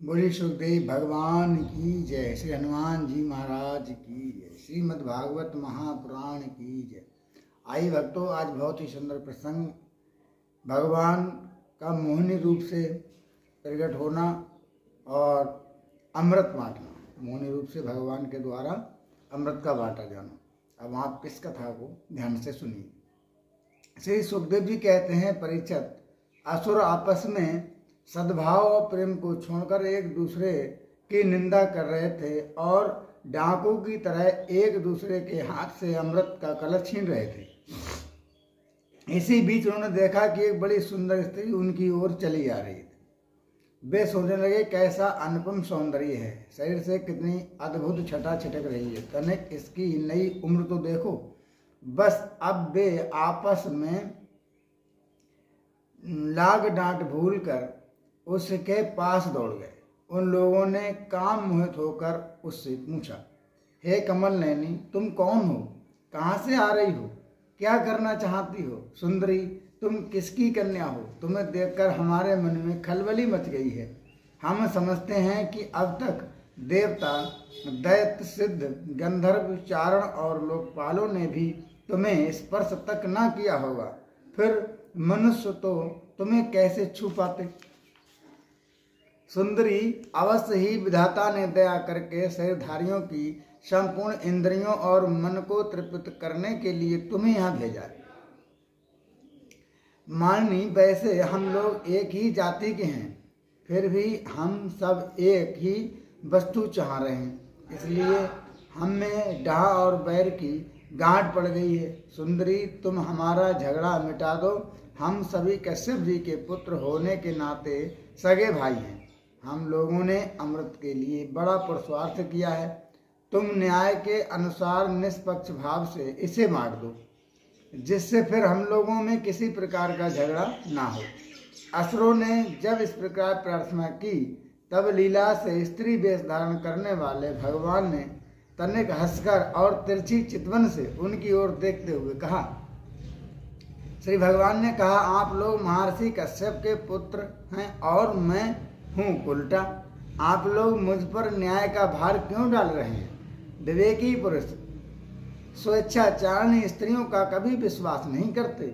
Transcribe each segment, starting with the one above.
बोली सुखदेव भगवान की जय। श्री हनुमान जी महाराज की जय। श्रीमद् भागवत महापुराण की जय। आई भक्तों, आज बहुत ही सुंदर प्रसंग, भगवान का मोहिनी रूप से प्रकट होना और अमृत बांटना। मोहिनी रूप से भगवान के द्वारा अमृत का बांटा जाना। अब आप इस कथा को ध्यान से सुनिए। श्री सुखदेव जी कहते हैं, परीक्षित, असुर आपस में सद्भाव और प्रेम को छोड़कर एक दूसरे की निंदा कर रहे थे और डाकू की तरह एक दूसरे के हाथ से अमृत का कलश छीन रहे थे। इसी बीच उन्होंने देखा कि एक बड़ी सुंदर स्त्री उनकी ओर चली आ रही थी। वे सोचने लगे, कैसा अनुपम सौंदर्य है, शरीर से कितनी अद्भुत छटा छिटक रही है, तनिक इसकी नई उम्र तो देखो। बस अब वे आपस में लाग डांट भूल कर उसके पास दौड़ गए। उन लोगों ने काम मोहित होकर उससे पूछा, हे कमल नैनी, तुम कौन हो, कहाँ से आ रही हो, क्या करना चाहती हो? सुंदरी, तुम किसकी कन्या हो? तुम्हें देखकर हमारे मन में खलबली मच गई है। हम समझते हैं कि अब तक देवता, दैत्य, सिद्ध, गंधर्व, चारण और लोकपालों ने भी तुम्हें स्पर्श तक न किया होगा, फिर मनुष्य तो तुम्हें कैसे छू पाते? सुंदरी, अवश्य ही विधाता ने दया करके शरीरधारियों की संपूर्ण इंद्रियों और मन को तृप्त करने के लिए तुम्हें यहाँ भेजा है। माननी, वैसे हम लोग एक ही जाति के हैं, फिर भी हम सब एक ही वस्तु चाह रहे हैं, इसलिए हम में डाह और बैर की गांठ पड़ गई है। सुंदरी, तुम हमारा झगड़ा मिटा दो। हम सभी कश्यप जी के पुत्र होने के नाते सगे भाई हैं। हम लोगों ने अमृत के लिए बड़ा पुरुषार्थ किया है। तुम न्याय के अनुसार निष्पक्ष भाव से इसे बांट दो, जिससे फिर हम लोगों में किसी प्रकार का झगड़ा ना हो। असुरों ने जब इस प्रकार प्रार्थना की, तब लीला से स्त्री वेश धारण करने वाले भगवान ने तनिक हंसकर और तिरछी चितवन से उनकी ओर देखते हुए कहा। श्री भगवान ने कहा, आप लोग महर्षि कश्यप के पुत्र हैं और मैं हूँ उल्टा। आप लोग मुझ पर न्याय का भार क्यों डाल रहे हैं? विवेकी पुरुष स्वेच्छाचारिणी स्त्रियों का कभी विश्वास नहीं करते।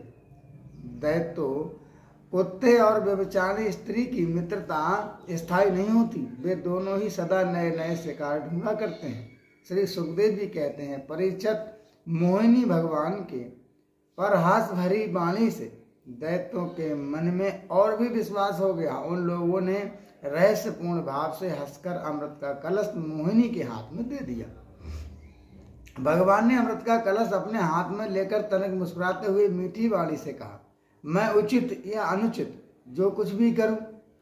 दैत्यो, कुत्ते और व्यभिचारिणी स्त्री की मित्रता स्थायी नहीं होती। वे दोनों ही सदा नए नए शिकार ढूंढा करते हैं। श्री सुखदेव जी कहते हैं, परीक्षित, मोहिनी भगवान के परहास भरी वाणी से दैत्यों के मन में और भी विश्वास हो गया। उन लोगों ने रहस्यपूर्ण भाव से हंसकर अमृत का कलश मोहिनी के हाथ में दे दिया। भगवान ने अमृत का कलश अपने हाथ में लेकर तनिक मुस्कुराते हुए मीठी वाणी से कहा, मैं उचित या अनुचित जो कुछ भी करूं,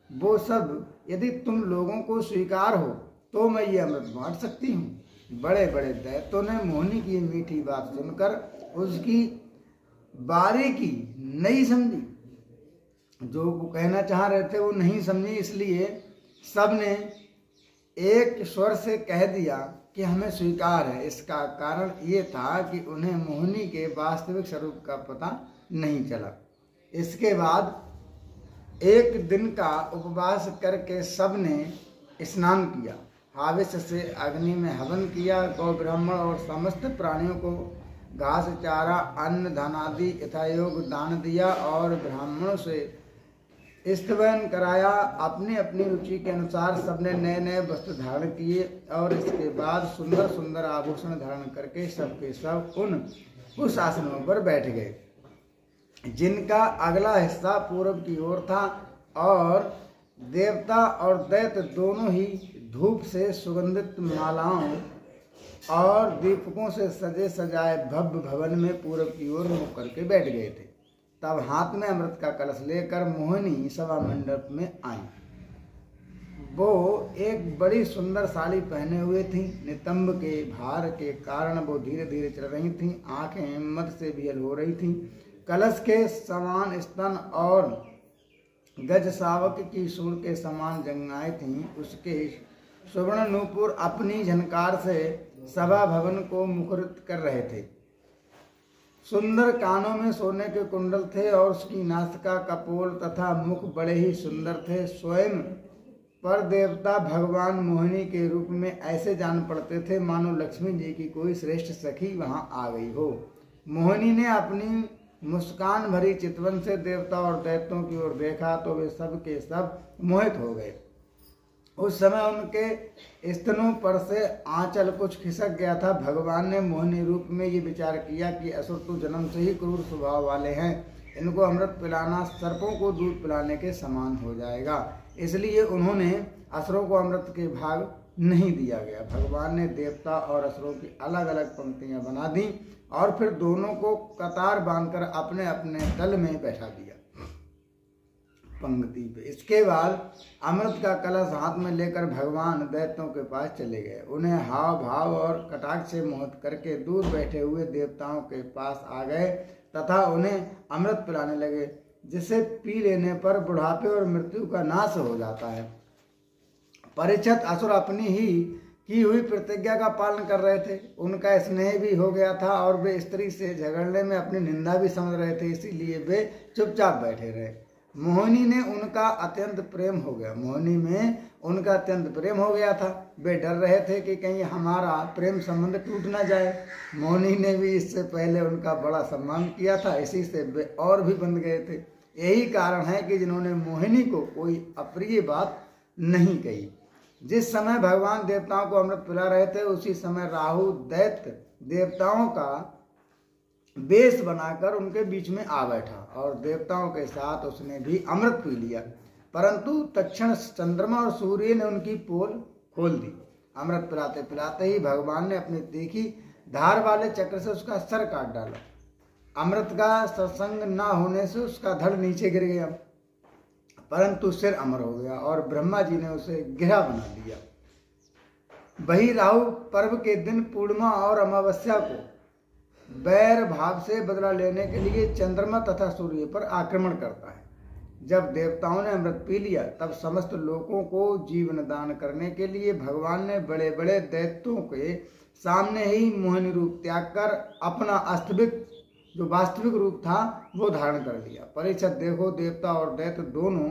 वो सब यदि तुम लोगों को स्वीकार हो तो मैं ये अमृत बांट सकती हूँ। बड़े बड़े दैत्यों ने मोहिनी की मीठी बात सुनकर उसकी बारीकी नहीं समझी। जो वो कहना चाह रहे थे वो नहीं समझी, इसलिए सबने एक स्वर से कह दिया कि हमें स्वीकार है। इसका कारण ये था कि उन्हें मोहिनी के वास्तविक स्वरूप का पता नहीं चला। इसके बाद एक दिन का उपवास करके सबने स्नान किया, हाविस से अग्नि में हवन किया, गौ ब्राह्मण और समस्त प्राणियों को घास, चारा, अन्न, धन आदि यथायोग दान दिया और ब्राह्मणों से स्तवन कराया। अपनी अपनी रुचि के अनुसार सबने नए नए वस्त्र धारण किए और इसके बाद सुंदर सुंदर आभूषण धारण करके सबके सब उस आसनों पर बैठ गए, जिनका अगला हिस्सा पूर्व की ओर था। और देवता और दैत्य दोनों ही धूप से सुगंधित मालाओं और दीपकों से सजे सजाए भव्य भवन में पूर्व की ओर मुख करके बैठ गए थे। तब हाथ में अमृत का कलश लेकर मोहिनी सभा मंडप में आई। वो एक बड़ी सुंदर साड़ी पहने हुए थी। नितंब के भार के कारण वो धीरे धीरे चल रही थी। आंखें मद से विहल हो रही थी। कलश के समान स्तन और गज शावक की सूर के समान जंघाएं थीं। उसके सुवर्ण नूपुर अपनी झनकार से सभा भवन को मुखरित कर रहे थे। सुंदर कानों में सोने के कुंडल थे और उसकी नासिका, कपोल तथा मुख बड़े ही सुंदर थे। स्वयं पर देवता भगवान मोहिनी के रूप में ऐसे जान पड़ते थे मानो लक्ष्मी जी की कोई श्रेष्ठ सखी वहां आ गई हो। मोहिनी ने अपनी मुस्कान भरी चितवन से देवता और दैत्यों की ओर देखा तो वे सब के सब मोहित हो गए। उस समय उनके स्तनों पर से आंचल कुछ खिसक गया था। भगवान ने मोहिनी रूप में ये विचार किया कि असुर तो जन्म से ही क्रूर स्वभाव वाले हैं, इनको अमृत पिलाना सर्पों को दूध पिलाने के समान हो जाएगा, इसलिए उन्होंने असुरों को अमृत के भाग नहीं दिया गया। भगवान ने देवता और असुरों की अलग अलग पंक्तियां बना दी और फिर दोनों को कतार बांधकर अपने अपने दल में बैठा दिया पंक्ति पे। इसके बाद अमृत का कलश हाथ में लेकर भगवान दैत्यों के पास चले गए। उन्हें हाव भाव और कटाक्ष से मोहित करके दूर बैठे हुए देवताओं के पास आ गए तथा उन्हें अमृत पिलाने लगे, जिसे पी लेने पर बुढ़ापे और मृत्यु का नाश हो जाता है। परीक्षित असुर अपनी ही की हुई प्रतिज्ञा का पालन कर रहे थे। उनका स्नेह भी हो गया था और वे स्त्री से झगड़ने में अपनी निंदा भी समझ रहे थे, इसीलिए वे चुपचाप बैठे रहे। मोहिनी में उनका अत्यंत प्रेम हो गया था। वे डर रहे थे कि कहीं हमारा प्रेम संबंध टूट ना जाए। मोहिनी ने भी इससे पहले उनका बड़ा सम्मान किया था, इसी से वे और भी बंध गए थे। यही कारण है कि जिन्होंने मोहिनी को कोई अप्रिय बात नहीं कही। जिस समय भगवान देवताओं को अमृत पिला रहे थे उसी समय राहु दैत्य देवताओं का वेश बनाकर उनके बीच में आ बैठा और देवताओं के साथ उसने भी अमृत पी लिया, परंतु तत्क्षण चंद्रमा और सूर्य ने उनकी पोल खोल दी। अमृत पिलाते पिलाते ही भगवान ने अपनी तीखी धार वाले चक्र से उसका सर काट डाला। अमृत का सत्संग न होने से उसका धड़ नीचे गिर गया, परंतु सिर अमर हो गया और ब्रह्मा जी ने उसे गिरा बना दिया। वही राहु पर्व के दिन पूर्णिमा और अमावस्या को बैर भाव से बदला लेने के लिए चंद्रमा तथा सूर्य पर आक्रमण करता है। जब देवताओं ने अमृत पी लिया तब समस्त लोगों को जीवन दान करने के लिए भगवान ने बड़े बड़े दैत्यों के सामने ही मोहिनी रूप त्याग कर अपना जो वास्तविक रूप था वो धारण कर लिया। परीक्षित देखो, देवता और दैत्य दोनों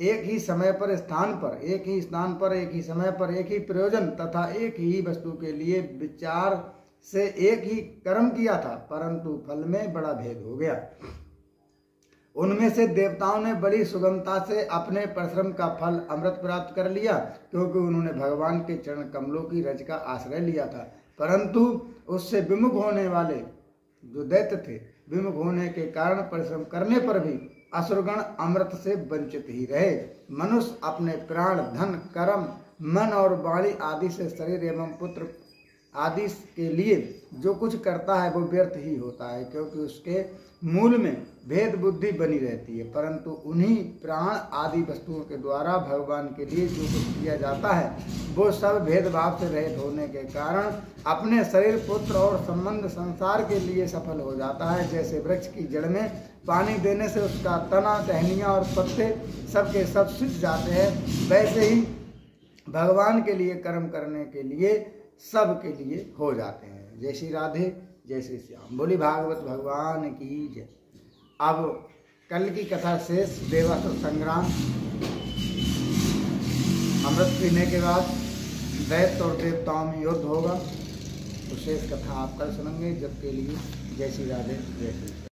एक ही समय पर स्थान पर एक ही स्थान पर एक ही समय पर एक ही प्रयोजन तथा एक ही वस्तु के लिए विचार से एक ही कर्म किया था, परंतु फल में बड़ा भेद हो गया। उनमें से देवताओं ने बड़ी सुगमता से अपने परिश्रम का फल अमृत प्राप्त कर लिया, क्योंकि उन्होंने भगवान के चरण कमलों की रज का आश्रय लिया था। परंतु उससे विमुख होने वाले जो दैत्य थे, विमुख होने के कारण परिश्रम करने पर भी असुरगण अमृत से वंचित ही रहे। मनुष्य अपने प्राण, धन, कर्म, मन और वाणी आदि से शरीर एवं पुत्र आदि के लिए जो कुछ करता है वो व्यर्थ ही होता है, क्योंकि उसके मूल में भेद बुद्धि बनी रहती है। परंतु उन्हीं प्राण आदि वस्तुओं के द्वारा भगवान के लिए जो कुछ किया जाता है वो सब भेदभाव से रहित होने के कारण अपने शरीर, पुत्र और संबंध संसार के लिए सफल हो जाता है। जैसे वृक्ष की जड़ में पानी देने से उसका तना, टहनियाँ और पत्ते सबके सब सूख जाते हैं, वैसे ही भगवान के लिए कर्म करने के लिए सब के लिए हो जाते हैं। जय श्री राधे, जय श्री श्याम। बोली भागवत भगवान की जय। अब कल की कथा शेष, देवासुर संग्राम। अमृत पीने के बाद दैत्य और देवताओं में युद्ध होगा, तो शेष कथा आप कल सुनेंगे। जब के लिए जय श्री राधे, जय श्री।